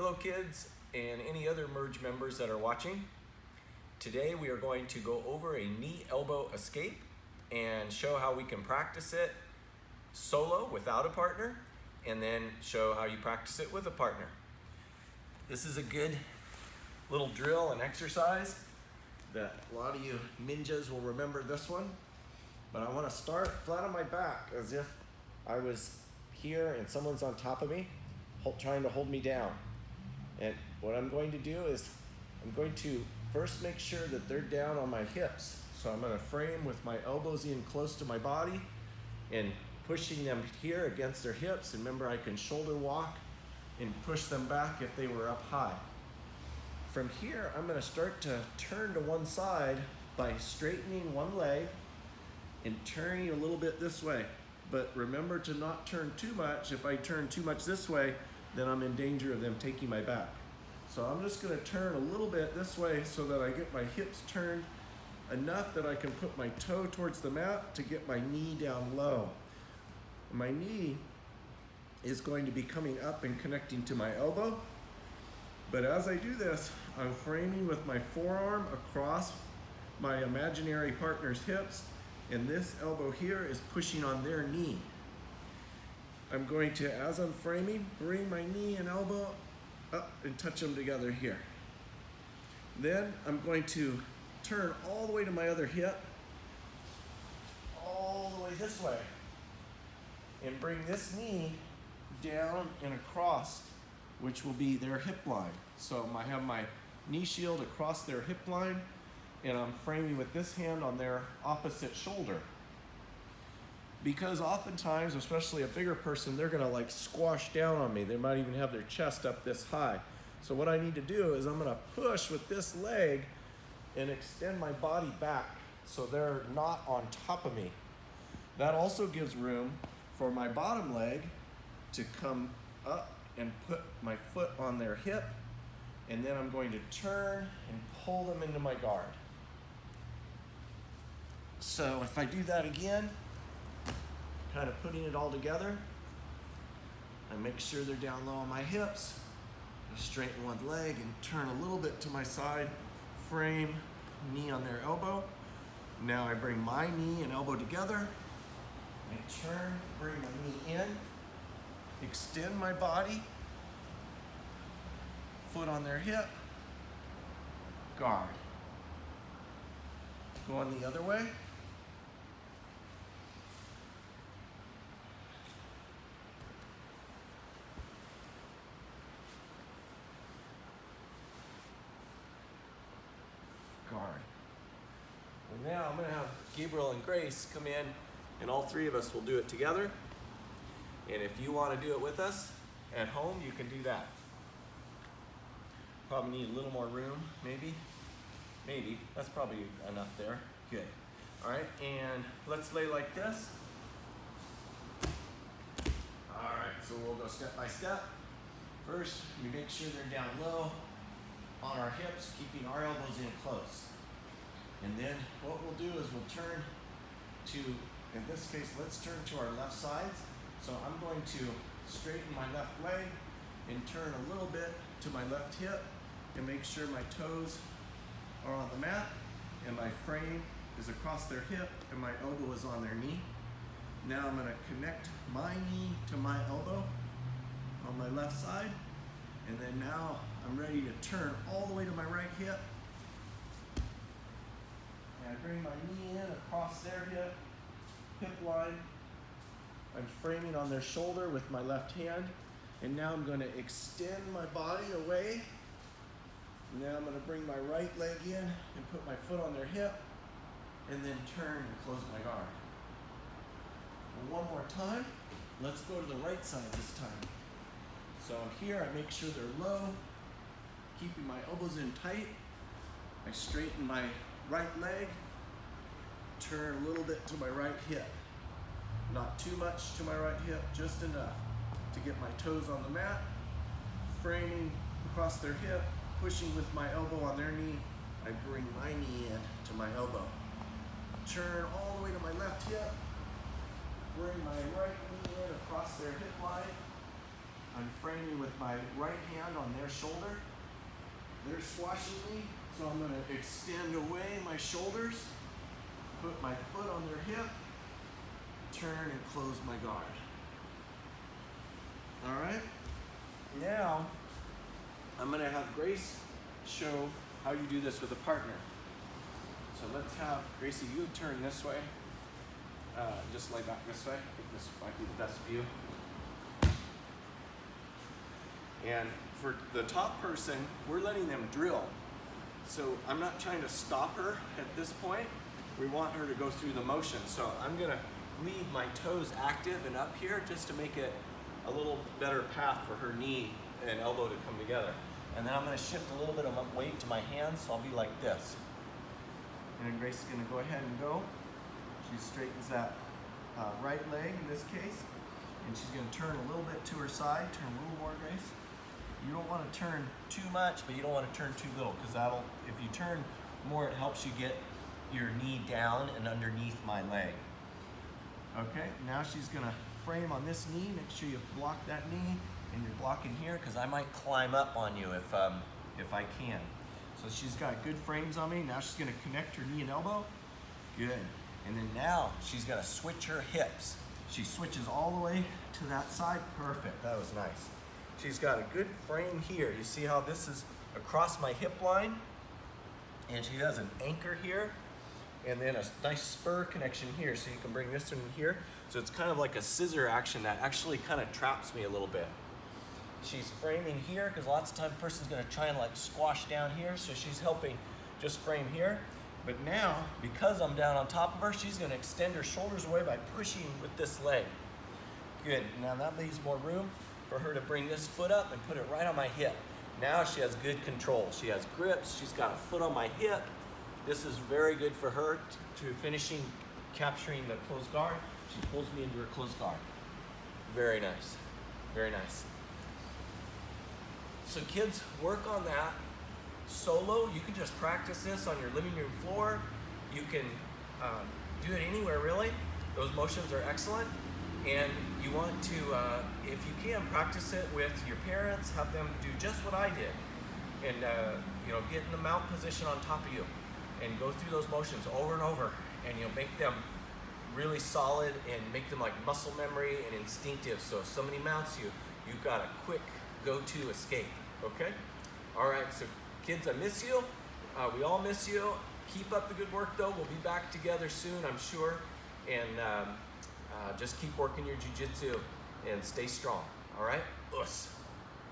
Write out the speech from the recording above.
Hello kids and any other Merge members that are watching. Today we are going to go over a knee elbow escape and show how we can practice it solo without a partner, and then show how you practice it with a partner. This is a good little drill and exercise that a lot of you ninjas will remember this one. But I want to start flat on my back as if I was here and someone's on top of me trying to hold me down. And what I'm going to do is I'm going to first make sure that they're down on my hips. So I'm going to frame with my elbows in close to my body and pushing them here against their hips. And remember, I can shoulder walk and push them back if they were up high. From here, I'm going to start to turn to one side by straightening one leg and turning a little bit this way. But remember to not turn too much. If I turn too much this way, then I'm in danger of them taking my back. So I'm just going to turn a little bit this way so that I get my hips turned enough that I can put my toe towards the mat to get my knee down low. My knee is going to be coming up and connecting to my elbow. But as I do this, I'm framing with my forearm across my imaginary partner's hips, and this elbow here is pushing on their knee. I'm going to, as I'm framing, bring my knee and elbow up and touch them together here. Then I'm going to turn all the way to my other hip, all the way this way, and bring this knee down and across, which will be their hip line. So I have my knee shield across their hip line, and I'm framing with this hand on their opposite shoulder. Because oftentimes, especially a bigger person, they're gonna like squash down on me. They might even have their chest up this high. So what I need to do is I'm gonna push with this leg and extend my body back so they're not on top of me. That also gives room for my bottom leg to come up and put my foot on their hip, and then I'm going to turn and pull them into my guard. So if I do that again, kind of putting it all together, I make sure they're down low on my hips. I straighten one leg and turn a little bit to my side, frame, knee on their elbow. Now I bring my knee and elbow together. I turn, bring my knee in, extend my body, foot on their hip, guard. Go on the other way. Guard. And now I'm going to have Gabriel and Grace come in, and all three of us will do it together. And if you want to do it with us at home, you can do that. Probably need a little more room, maybe. Maybe. That's probably enough there. Good. All right, and let's lay like this. All right, so we'll go step by step. First, we make sure they're down low on our hips, keeping our elbows in close. And then what we'll do is we'll turn to, in this case, let's turn to our left sides. So I'm going to straighten my left leg and turn a little bit to my left hip and make sure my toes are on the mat and my frame is across their hip and my elbow is on their knee. Now I'm going to connect my knee to my elbow on my left side. And then now I'm ready to turn all the way to my right hip. And I bring my knee in across their hip line. I'm framing on their shoulder with my left hand. And now I'm going to extend my body away. Now I'm going to bring my right leg in and put my foot on their hip. And then turn and close my guard. One more time. Let's go to the right side this time. So here I make sure they're low, keeping my elbows in tight. I straighten my right leg, turn a little bit to my right hip. Not too much to my right hip, just enough to get my toes on the mat, framing across their hip, pushing with my elbow on their knee. I bring my knee in to my elbow. Turn all the way to my left hip, bring my right knee in across their hip line, I'm framing with my right hand on their shoulder. They're squashing me, so I'm going to extend away my shoulders, put my foot on their hip, turn and close my guard. All right? Now, I'm going to have Grace show how you do this with a partner. So let's have, Gracie, you turn this way. Just lay back this way. I think this might be the best view. And for the top person, we're letting them drill. So I'm not trying to stop her at this point. We want her to go through the motion. So I'm gonna leave my toes active and up here just to make it a little better path for her knee and elbow to come together. And then I'm gonna shift a little bit of my weight to my hands, so I'll be like this. And then Grace is gonna go ahead and go. She straightens that right leg in this case, and she's gonna turn a little bit to her side, turn a little more, Grace. You don't wanna turn too much, but you don't wanna turn too little, because that'll, if you turn more, it helps you get your knee down and underneath my leg. Okay, now she's gonna frame on this knee. Make sure you block that knee, and you're blocking here, because I might climb up on you if I can. So she's got good frames on me. Now she's gonna connect her knee and elbow. Good. And then now she's gonna switch her hips. She switches all the way to that side. Perfect, that was nice. She's got a good frame here. You see how this is across my hip line? And she has an anchor here, and then a nice spur connection here, so you can bring this one here. So it's kind of like a scissor action that actually kind of traps me a little bit. She's framing here, because lots of times a person's gonna try and like squash down here, so she's helping just frame here. But now, because I'm down on top of her, she's gonna extend her shoulders away by pushing with this leg. Good, now that leaves more room for her to bring this foot up and put it right on my hip. Now she has good control. She has grips, she's got a foot on my hip. This is very good for her to finishing, capturing the closed guard. She pulls me into her closed guard. Very nice, very nice. So kids, work on that. Solo, you can just practice this on your living room floor. You can do it anywhere really. Those motions are excellent. And you want to, if you can, practice it with your parents, have them do just what I did. And you know, get in the mount position on top of you and go through those motions over and over, and you'll make them really solid and make them like muscle memory and instinctive. So if somebody mounts you, you've got a quick go-to escape, okay? All right, so kids, I miss you. We all miss you. Keep up the good work though. We'll be back together soon, I'm sure. And just keep working your jiu-jitsu and stay strong, all right? Us.